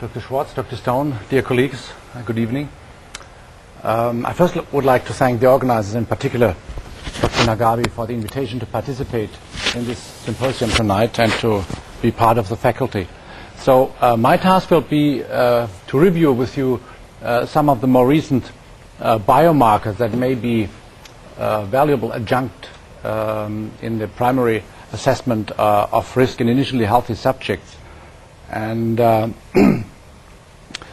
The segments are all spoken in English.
Dr. Schwartz, Dr. Stone, dear colleagues, good evening. I first would like to thank the organizers, in particular Dr. Nagabi, for the invitation to participate in this symposium tonight and to be part of the faculty. So my task will be to review with you some of the more recent biomarkers that may be valuable adjunct in the primary assessment of risk in initially healthy subjects. And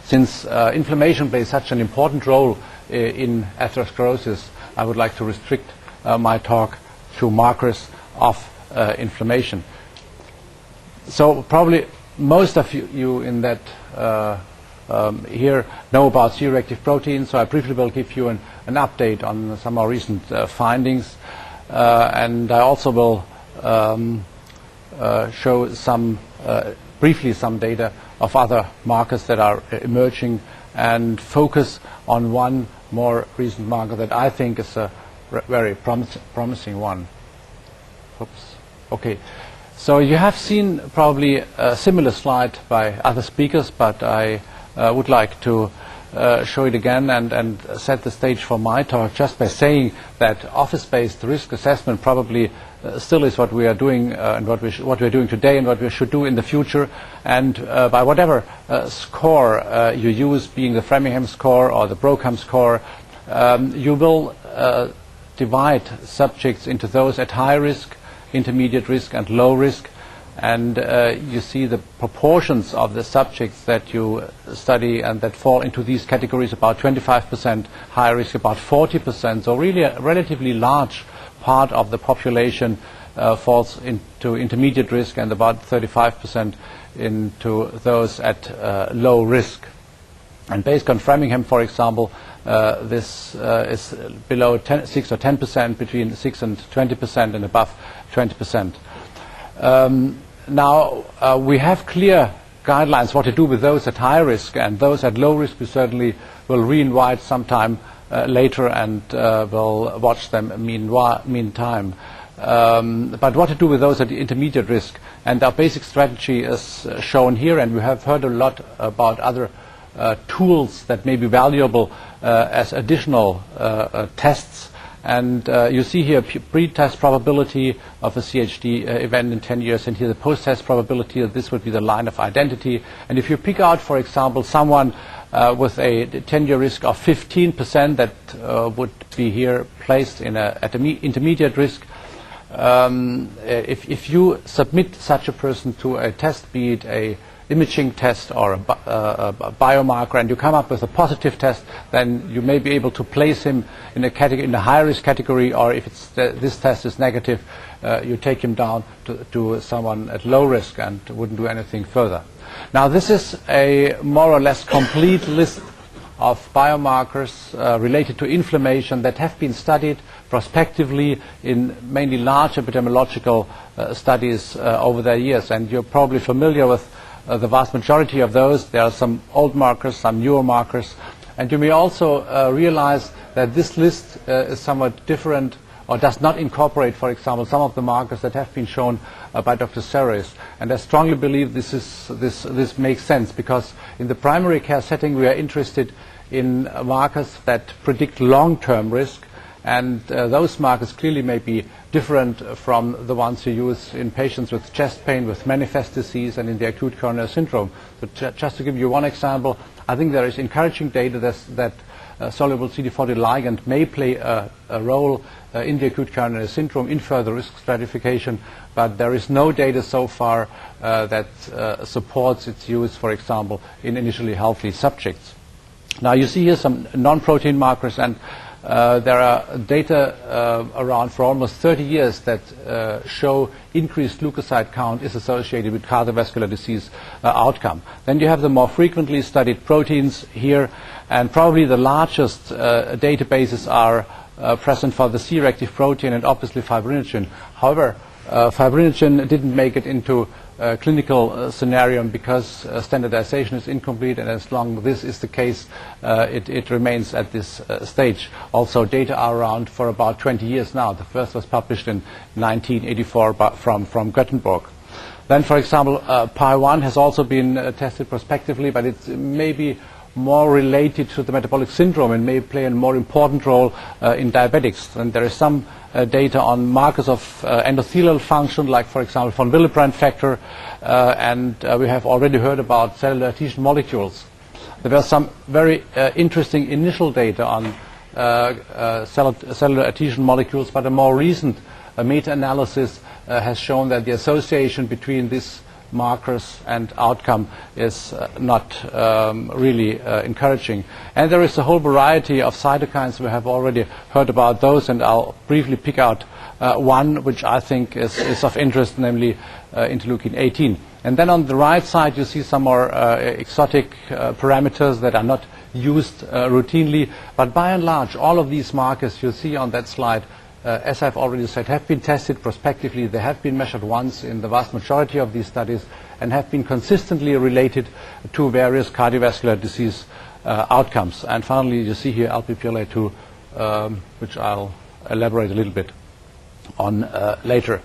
since inflammation plays such an important role in atherosclerosis, I would like to restrict my talk to markers of inflammation. So probably most of you in that here know about C-reactive proteins, so I briefly will give you an update on some more recent findings, and I also will show some briefly some data of other markers that are emerging and focus on one more recent marker that I think is a very promising one. Oops. Okay. So you have seen probably a similar slide by other speakers, but I would like to show it again and set the stage for my talk just by saying that office-based risk assessment probably still is what we are doing and what we are doing today and what we should do in the future. And by whatever score you use, being the Framingham score or the Brocahm score, you will divide subjects into those at high risk, intermediate risk, and low risk. And you see the proportions of the subjects that you study and that fall into these categories: about 25% high risk, about 40%. So really a relatively large part of the population falls into intermediate risk, and about 35% into those at low risk. And based on Framingham, for example, this is below 6 or 10%, between 6 and 20%, and above 20%. Now, we have clear guidelines what to do with those at high risk, and those at low risk we certainly will re-invite sometime later and will watch them meantime. But what to do with those at intermediate risk? And our basic strategy is shown here, and we have heard a lot about other tools that may be valuable as additional tests. And you see here pre-test probability of a CHD event in 10 years, and here the post-test probability. This would be the line of identity. And if you pick out, for example, someone with a 10-year risk of 15%, that would be here placed in at an intermediate risk. If you submit such a person to a test, be it a imaging test or a biomarker, and you come up with a positive test, then you may be able to place him in a category, in a high risk category, or if it's this test is negative, you take him down to someone at low risk and wouldn't do anything further. Now, this is a more or less complete list of biomarkers related to inflammation that have been studied prospectively in mainly large epidemiological studies over the years, and you're probably familiar with the vast majority of those. There are some old markers, some newer markers, and you may also realize that this list is somewhat different, or does not incorporate, for example, some of the markers that have been shown by Dr. Serres. And I strongly believe this makes sense, because in the primary care setting we are interested in markers that predict long-term risk, and those markers clearly may be different from the ones you use in patients with chest pain, with manifest disease, and in the acute coronary syndrome. But just to give you one example, I think there is encouraging data that soluble CD40 ligand may play a role in the acute coronary syndrome in further risk stratification, but there is no data so far that supports its use, for example, in initially healthy subjects. Now, you see here some non-protein markers, and there are data around for almost 30 years that show increased leukocyte count is associated with cardiovascular disease outcome. Then you have the more frequently studied proteins here, and probably the largest databases are present for the C-reactive protein and obviously fibrinogen. However, fibrinogen didn't make it into clinical scenario because standardization is incomplete, and as long as this is the case, it remains at this stage. Also, data are around for about 20 years now. The first was published in 1984 from Gothenburg. Then, for example, PI1 has also been tested prospectively, but it's maybe more related to the metabolic syndrome and may play a more important role in diabetics. And there is some data on markers of endothelial function, like, for example, von Willebrand factor, and we have already heard about cellular adhesion molecules. There were some very interesting initial data on cellular adhesion molecules, but a more recent meta-analysis has shown that the association between these markers and outcome is not really encouraging. And there is a whole variety of cytokines. We have already heard about those, and I'll briefly pick out one which I think is of interest, namely interleukin 18. And then on the right side you see some more exotic parameters that are not used routinely, but by and large all of these markers you see on that slide, as I've already said, have been tested prospectively. They have been measured once in the vast majority of these studies and have been consistently related to various cardiovascular disease outcomes. And finally, you see here LPPLA2, which I'll elaborate a little bit on later.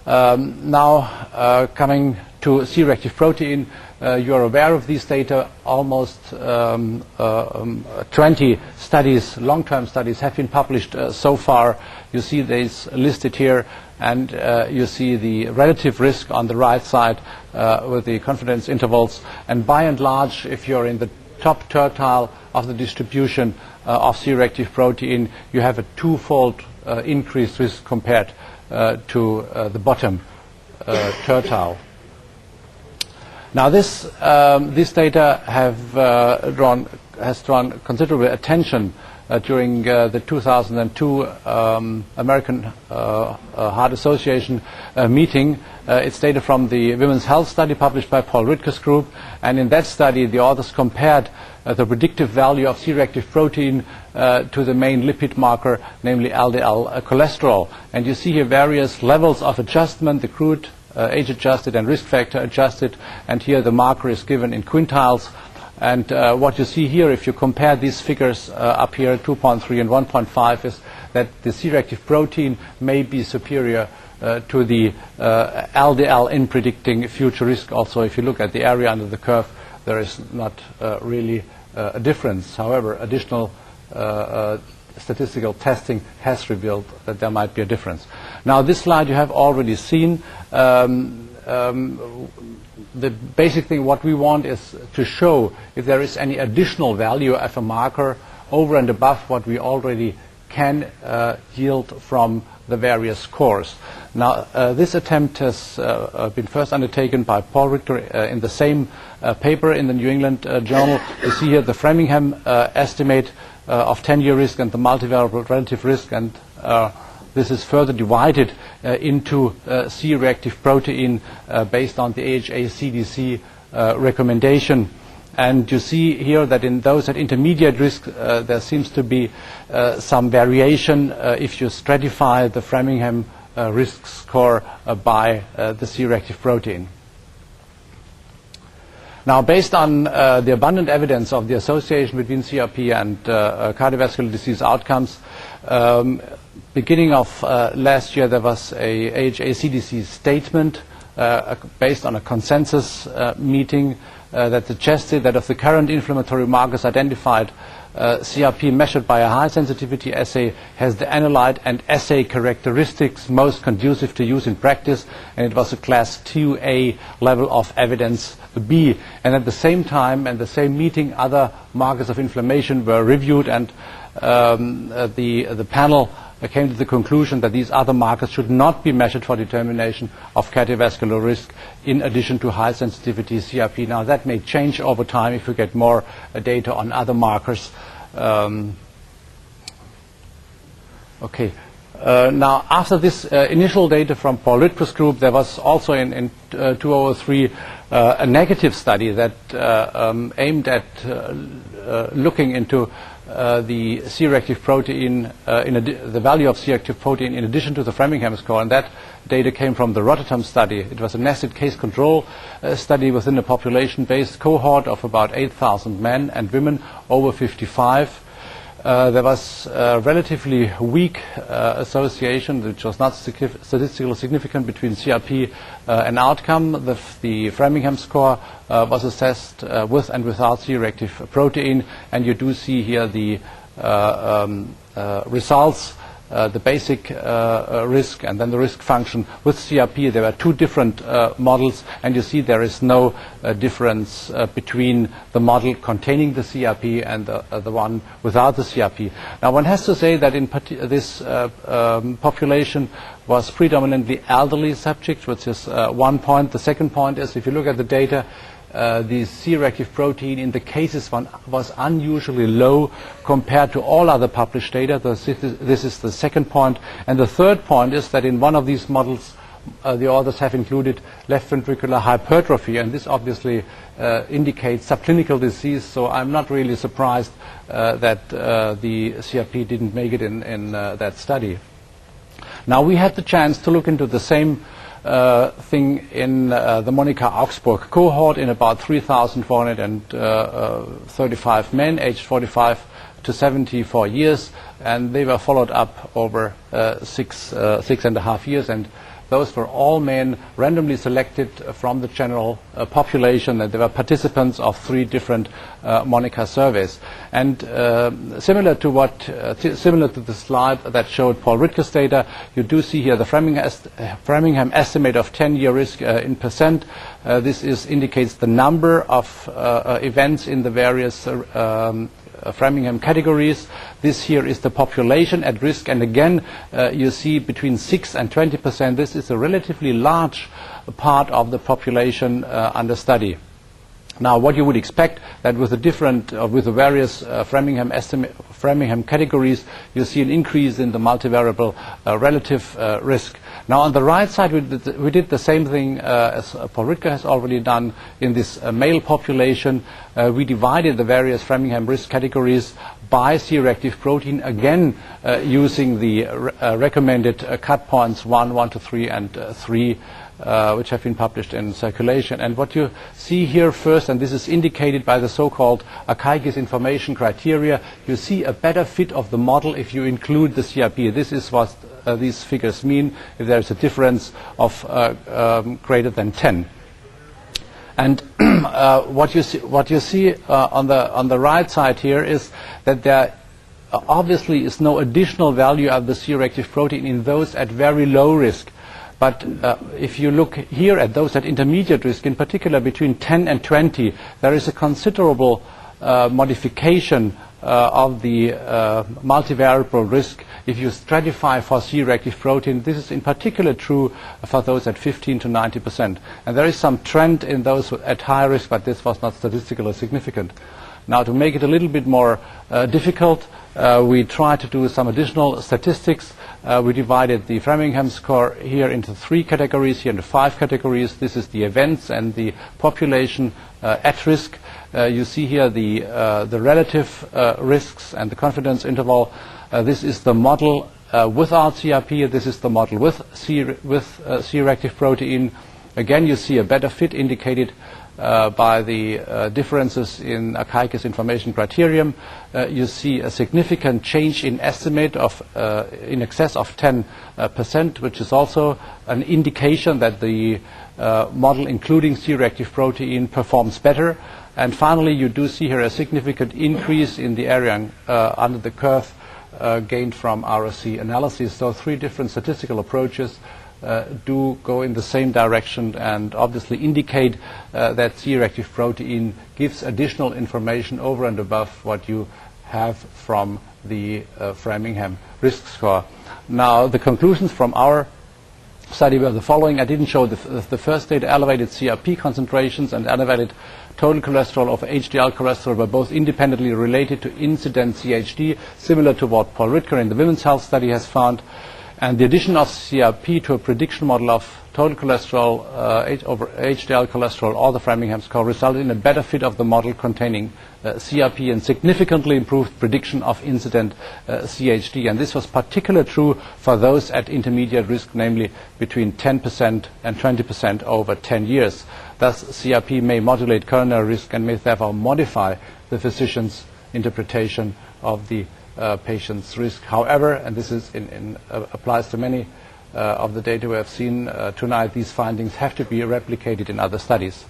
Now, coming to C-reactive protein, you are aware of these data. Almost 20 studies, long-term studies, have been published so far. You see these listed here, and you see the relative risk on the right side with the confidence intervals. And by and large, if you're in the top tertile of the distribution of C-reactive protein, you have a twofold increased risk compared to the bottom tertile. Now, this data has drawn considerable attention during the 2002 American Heart Association meeting. It's data from the Women's Health study published by Paul Ridker's group, and in that study the authors compared the predictive value of C-reactive protein to the main lipid marker, namely LDL cholesterol. And you see here various levels of adjustment, the crude, age-adjusted and risk factor adjusted, and here the marker is given in quintiles. And what you see here, if you compare these figures up here, 2.3 and 1.5, is that the C-reactive protein may be superior to the LDL in predicting future risk. Also, if you look at the area under the curve, there is not really a difference. However, additional statistical testing has revealed that there might be a difference. Now, this slide you have already seen. The basic thing, what we want is to show if there is any additional value of a marker over and above what we already can yield from the various scores. Now, this attempt has been first undertaken by Paul Richter in the same paper in the New England Journal. You see here the Framingham estimate of 10-year risk and the multivariable relative risk, and this is further divided into C-reactive protein based on the AHA-CDC recommendation. And you see here that in those at intermediate risk, there seems to be some variation if you stratify the Framingham risk score by the C-reactive protein. Now, based on the abundant evidence of the association between CRP and cardiovascular disease outcomes, beginning of last year there was a AHA-CDC statement based on a consensus meeting that suggested that of the current inflammatory markers identified, CRP measured by a high sensitivity assay has the analyte and assay characteristics most conducive to use in practice, and it was a class 2A level of evidence B. And at the same time and the same meeting, other markers of inflammation were reviewed, and the panel came to the conclusion that these other markers should not be measured for determination of cardiovascular risk in addition to high sensitivity CRP. Now, that may change over time if we get more data on other markers. Okay. Now, after this initial data from Paul Ridker's group, there was also in 2003 a negative study that aimed at looking into the C-reactive protein, the value of C-reactive protein in addition to the Framingham score, and that data came from the Rotterdam study. It was a nested case control study within a population-based cohort of about 8,000 men and women over 55. there was a relatively weak association, which was not statistically significant, between CRP and outcome. The Framingham score was assessed with and without C-reactive protein, and you do see here the results. The basic risk and then the risk function with CRP. There were two different models, and you see there is no difference between the model containing the CRP and the one without the CRP. Now, one has to say that in this population was predominantly elderly subjects, which is one point. The second point is, if you look at the data, the C-reactive protein in the cases was unusually low compared to all other published data. This is the second point. And the third point is that in one of these models, the authors have included left ventricular hypertrophy, and this obviously indicates subclinical disease, so I'm not really surprised that the CRP didn't make it in that study. Now, we had the chance to look into the same thing in the Monica Augsburg cohort in about 3,435 men aged 45 to 74 years, and they were followed up over 6.5 years, and those were all men randomly selected from the general population, and they were participants of 3 different Monica surveys. And similar to the slide that showed Paul Ritke's data, you do see here the Framingham estimate of 10-year risk in percent. This indicates the number of events in the various Framingham categories. This here is the population at risk, and again you see between 6 and 20%. This is a relatively large part of the population under study. Now, what you would expect that with the various Framingham categories, you see an increase in the multivariable relative risk. Now, on the right side, we did the same thing as Paul Ritke has already done in this male population. We divided the various Framingham risk categories by C-reactive protein, again using the recommended cut points 1, 1 to 3, and 3. Which have been published in Circulation. And what you see here first, and this is indicated by the so-called Koenig information criteria, you see a better fit of the model if you include the CRP. This is what these figures mean if there is a difference of greater than 10. And what you see on the right side here is that there obviously is no additional value of the C-reactive protein in those at very low risk. But if you look here at those at intermediate risk, in particular between 10 and 20, there is a considerable modification of the multivariable risk if you stratify for C-reactive protein. This is in particular true for those at 15 to 90%. And there is some trend in those at high risk, but this was not statistically significant. Now, to make it a little bit more difficult, we tried to do some additional statistics. We divided the Framingham score here into 3 categories, here into 5 categories. This is the events and the population at risk. You see here the relative risks and the confidence interval. This is the model without CRP. This is the model with C-reactive protein. Again, you see a better fit indicated by the differences in Koenig's information criterion. You see a significant change in estimate of in excess of 10%, which is also an indication that the model including C-reactive protein performs better. And finally, you do see here a significant increase in the area under the curve gained from ROC analysis. So 3 different statistical approaches do go in the same direction and obviously indicate that C-reactive protein gives additional information over and above what you have from the Framingham risk score. Now, the conclusions from our study were the following. I didn't show the first data. Elevated CRP concentrations and elevated total cholesterol over HDL cholesterol were both independently related to incident CHD, similar to what Paul Ritke in the Women's Health study has found. And the addition of CRP to a prediction model of total cholesterol over HDL cholesterol or the Framingham score resulted in a better fit of the model containing CRP and significantly improved prediction of incident CHD. And this was particularly true for those at intermediate risk, namely between 10% and 20% over 10 years. Thus, CRP may modulate coronary risk and may therefore modify the physician's interpretation of the patient's risk. However, and this is applies to many of the data we have seen tonight, these findings have to be replicated in other studies.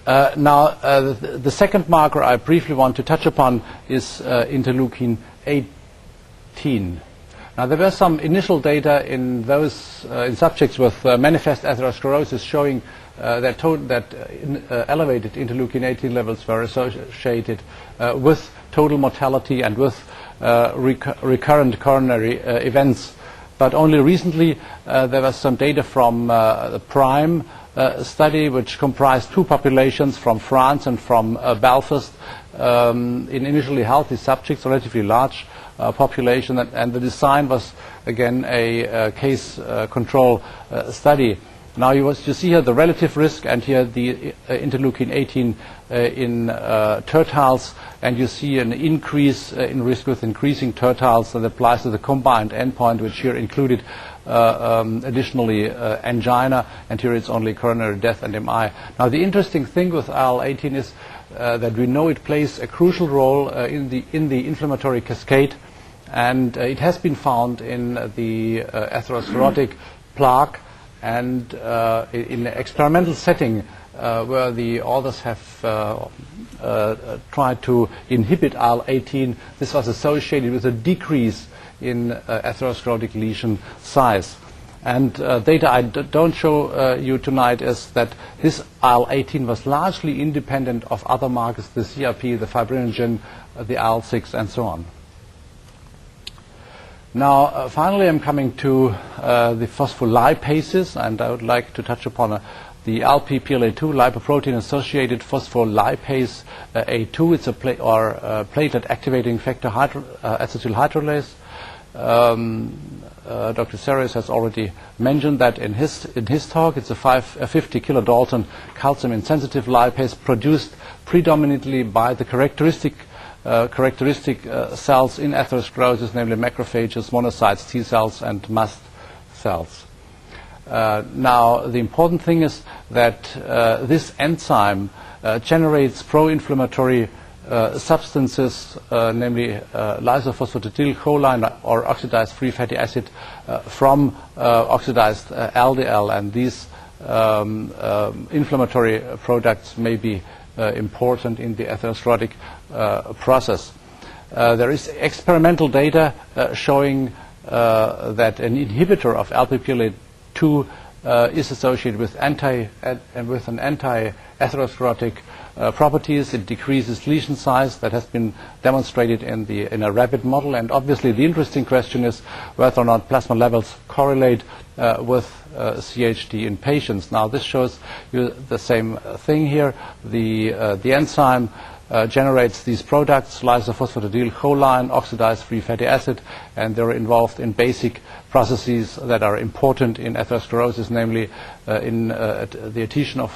Now, the second marker I briefly want to touch upon is interleukin 18. Now, there were some initial data in those in subjects with manifest atherosclerosis showing that elevated interleukin 18 levels were associated with total mortality and with recurrent coronary events. But only recently there was some data from the PRIME study, which comprised two populations from France and from Belfast in initially healthy subjects, relatively large population, and the design was again a case control study. Now you see here the relative risk and here the interleukin 18 in tertiles, and you see an increase in risk with increasing tertiles that applies to the combined endpoint, which here included additionally angina, and here it's only coronary death and MI. Now the interesting thing with IL-18 is that we know it plays a crucial role in the inflammatory cascade, and it has been found in the atherosclerotic plaque, and in an experimental setting where the authors have tried to inhibit IL-18, this was associated with a decrease in atherosclerotic lesion size. And data I don't show you tonight is that this IL-18 was largely independent of other markers, the CRP, the fibrinogen, the IL-6, and so on. Now, finally, I'm coming to the phospholipases, and I would like to touch upon the LP-PLA2 lipoprotein-associated phospholipase A2. It's a platelet-activating factor acetyl hydrolase. Dr. Seres has already mentioned that in his talk. It's a 50 kilodalton calcium-insensitive lipase produced predominantly by the characteristic cells in atherosclerosis, namely macrophages, monocytes, T cells, and mast cells. Now, the important thing is that this enzyme generates pro-inflammatory substances, namely lysophosphatidyl-choline or oxidized free fatty acid from oxidized LDL, and these inflammatory products may be important in the atherosclerotic process. There is experimental data showing that an inhibitor of LP-PLA2 is associated with an anti-atherosclerotic properties. It decreases lesion size. That has been demonstrated in a rabbit model. And obviously, the interesting question is whether or not plasma levels correlate with CHD in patients. Now, this shows you the same thing here. The enzyme generates these products, lysophosphatidyl-choline, oxidized free fatty acid, and they're involved in basic processes that are important in atherosclerosis, namely in the adhesion of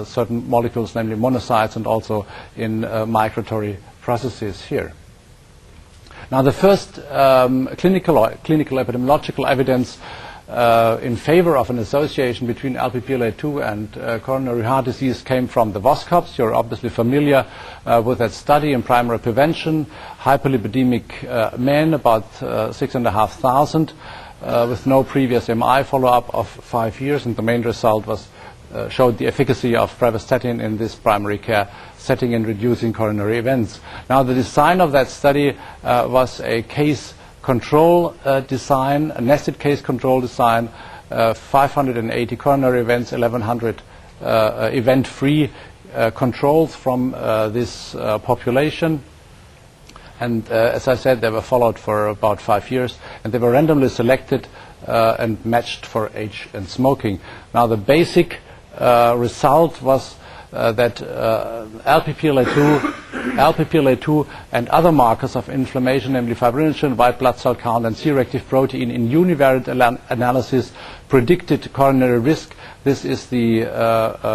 certain molecules, namely monocytes, and also in migratory processes here. Now, the first clinical epidemiological evidence in favor of an association between LP-PLA2 and coronary heart disease came from the VOSCOPs. You're obviously familiar with that study in primary prevention. Hyperlipidemic men, about 6,500, with no previous MI follow-up of 5 years, and the main result was showed the efficacy of pravastatin in this primary care setting in reducing coronary events. Now, the design of that study was a case control design, a nested case control design, 580 coronary events, 1,100 event-free controls from this population. And as I said, they were followed for about 5 years, and they were randomly selected and matched for age and smoking. Now, the basic result was that LP-PLA2 and other markers of inflammation, namely fibrinogen, white blood cell count, and C-reactive protein in univariate analysis predicted coronary risk. This is the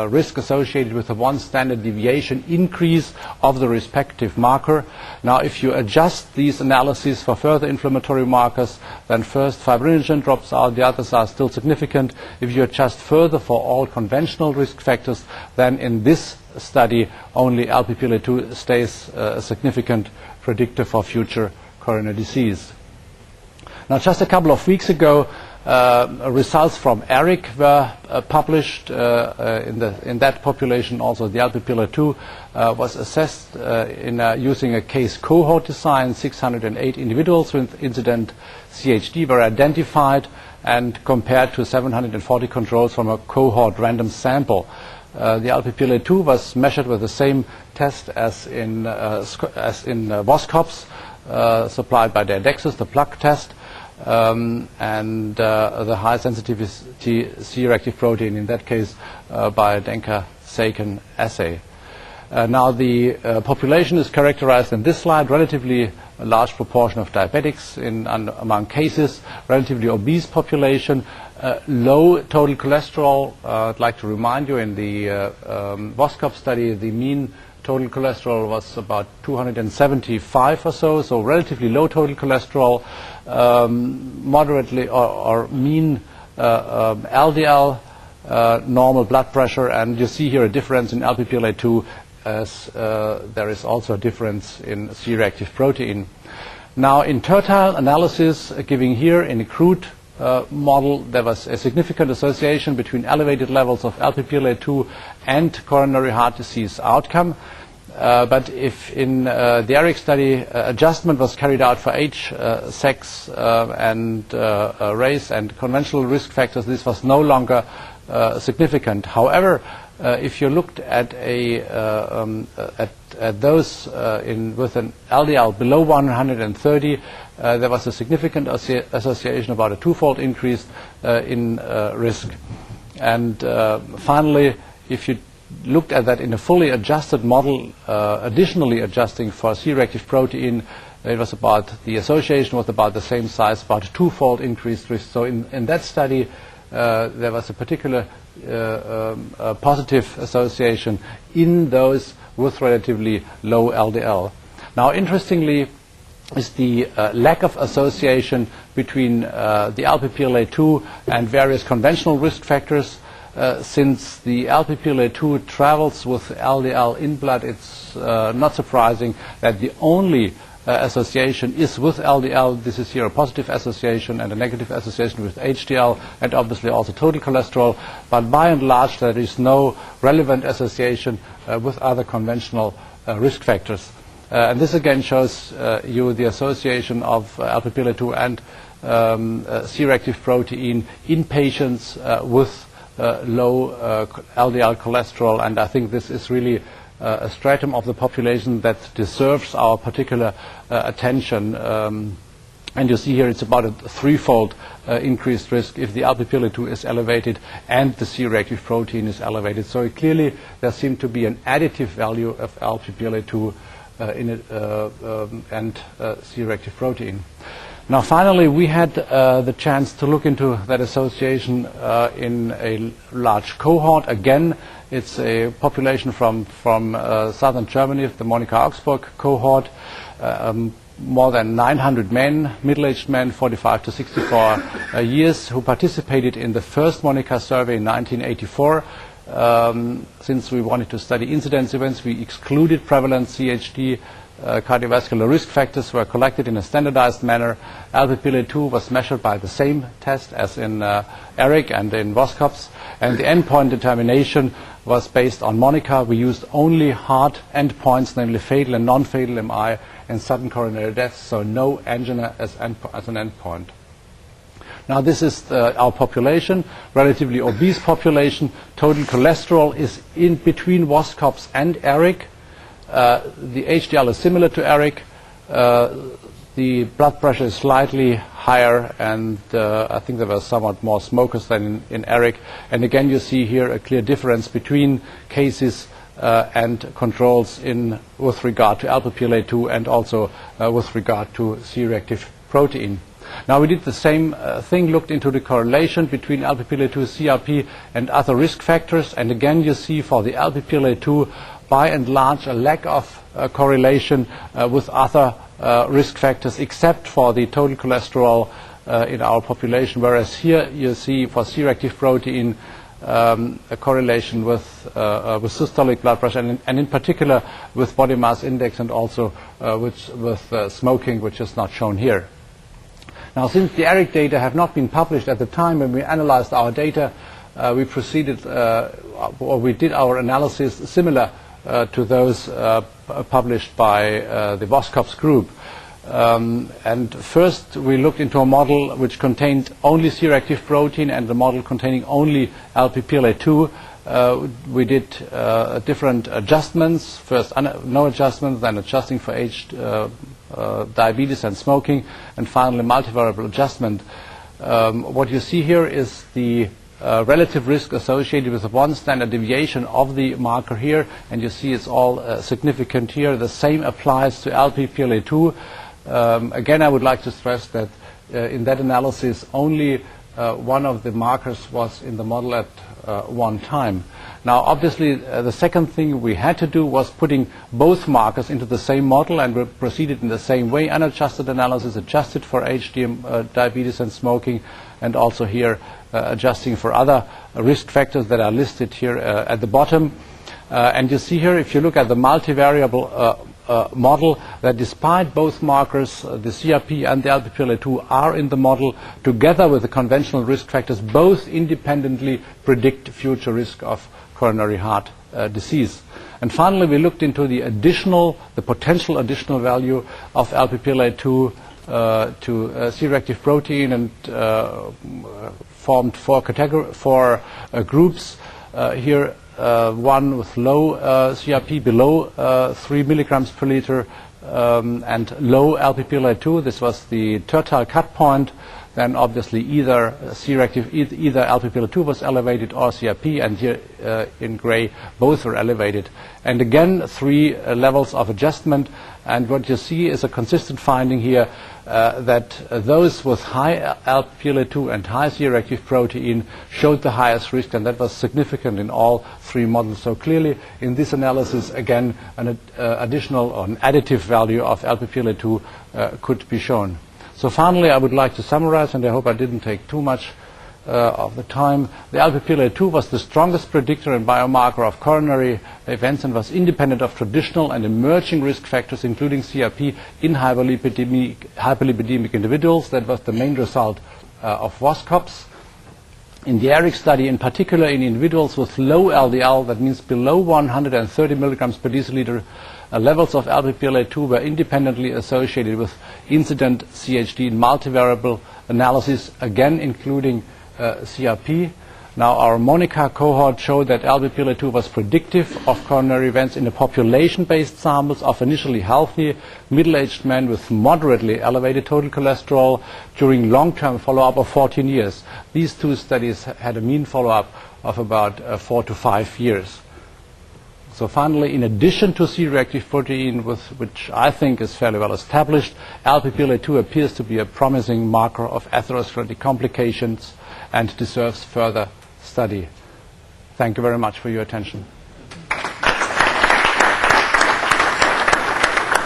risk associated with a one standard deviation increase of the respective marker. Now, if you adjust these analyses for further inflammatory markers, then first fibrinogen drops out, the others are still significant. If you adjust further for all conventional risk factors, then in this study, only Lp(a)2 stays a significant predictor for future coronary disease. Now, just a couple of weeks ago, results from ERIC were published. In that population, also the Lp(a)2 was assessed using a case cohort design. 608 individuals with incident CHD were identified and compared to 740 controls from a cohort random sample. The Lp(a)2 was measured with the same test as in VOSCOPs, supplied by Dexus, the plug test. And the high sensitivity C-reactive protein, in that case by a Denker-Saken assay. Now the population is characterized in this slide, relatively a large proportion of diabetics among cases, relatively obese population, low total cholesterol. I'd like to remind you, in the VOSCOP study, the mean total cholesterol was about 275 or so relatively low total cholesterol, moderately or mean LDL, normal blood pressure, and you see here a difference in Lp(a)2 as there is also a difference in C-reactive protein. Now, in tertile analysis, giving here in a crude model, there was a significant association between elevated levels of Lp(a)2 and coronary heart disease outcome. But if in the ERIC study adjustment was carried out for age, sex, and race and conventional risk factors, this was no longer significant. However, if you looked at those with an LDL below 130, there was a significant association, about a twofold increase in risk. And finally, if you looked at that in a fully adjusted model, additionally adjusting for C-reactive protein, it was the association was about the same size, about a twofold increased risk. So in that study, there was a particular positive association in those with relatively low LDL. Now, interestingly, is the lack of association between the Lp(a)2 and various conventional risk factors. Since the Lp(a)2 travels with LDL in blood, it's not surprising that the only association is with LDL. This is here a positive association and a negative association with HDL and obviously also total cholesterol. But by and large, there is no relevant association with other conventional risk factors. And this again shows you the association of Lp(a)2 and C-reactive protein in patients with low LDL cholesterol, and I think this is really a stratum of the population that deserves our particular attention. And you see here it's about a threefold increased risk if the Lp(a)2 is elevated and the C-reactive protein is elevated. So clearly there seems to be an additive value of Lp(a)2 and C-reactive protein. Now, finally, we had the chance to look into that association in a large cohort. Again, it's a population from southern Germany, the Monica-Augsburg cohort. More than 900 men, middle-aged men, 45 to 64 years, who participated in the first Monica survey in 1984. Since we wanted to study incidence events, we excluded prevalent CHD. Cardiovascular risk factors were collected in a standardized manner. Lp(a)2 was measured by the same test as in ERIC and in VOSCOPs, and the endpoint determination was based on Monica. We used only hard endpoints, namely fatal and non-fatal MI and sudden coronary death, so no angina as an endpoint. Now, this is our population, relatively obese population. Total cholesterol is in between VOSCOPs and ERIC. The HDL is similar to ERIC. The blood pressure is slightly higher, and I think there were somewhat more smokers than in ERIC. And again, you see here a clear difference between cases and controls with regard to Lp(a)2 and also with regard to C-reactive protein. Now, we did the same thing, looked into the correlation between Lp(a)2, CRP, and other risk factors. And again, you see for the Lp(a)2, by and large, a lack of correlation with other risk factors, except for the total cholesterol in our population. Whereas here you see for C-reactive protein a correlation with systolic blood pressure, and in particular with body mass index, and also with smoking, which is not shown here. Now, since the ERIC data have not been published at the time when we analyzed our data, we proceeded, or we did our analysis similar to those published by the Voskop's group. And first we looked into a model which contained only C-reactive protein and the model containing only LPPLA2. We did different adjustments, first no adjustments, then adjusting for age, diabetes and smoking, and finally multivariable adjustment. What you see here is the relative risk associated with the one standard deviation of the marker here, and you see it's all significant here. The same applies to LPPLA2. Again, I would like to stress that in that analysis only one of the markers was in the model at one time. Now, obviously, the second thing we had to do was putting both markers into the same model, and we proceeded in the same way, unadjusted analysis, adjusted for age, diabetes and smoking, and also here adjusting for other risk factors that are listed here at the bottom. And you see here, if you look at the multivariable model, that despite both markers, the CRP and the LPPLA2 are in the model, together with the conventional risk factors, both independently predict future risk of coronary heart disease. And finally, we looked into the potential additional value of LPPLA2 to C-reactive protein, and formed four groups here. One with low CRP below 3 milligrams per liter, and low LPPLA2. This was the tertile cut point. Then obviously either LPPLA2 was elevated or CRP, and here in gray both were elevated. And again, 3 levels of adjustment. And what you see is a consistent finding here that those with high LPPLA2 and high C-reactive protein showed the highest risk, and that was significant in all 3 models. So clearly, in this analysis, again, an additional or an additive value of LPPLA2 could be shown. So finally, I would like to summarize, and I hope I didn't take too much of the time. The LPPLA2 was the strongest predictor and biomarker of coronary events, and was independent of traditional and emerging risk factors, including CRP, in hyperlipidemic individuals. That was the main result of Voskop's. In the ERIC study, in particular in individuals with low LDL, that means below 130 milligrams per deciliter, levels of LPPLA2 were independently associated with incident CHD in multivariable analysis, again including CRP. Now, our MONICA cohort showed that LPPLA2 was predictive of coronary events in a population-based samples of initially healthy middle-aged men with moderately elevated total cholesterol during long-term follow-up of 14 years. These 2 studies had a mean follow-up of about 4 to 5 years. So finally, in addition to C-reactive protein, which I think is fairly well established, LPPLA2 appears to be a promising marker of atherosclerotic complications and deserves further study. Thank you very much for your attention.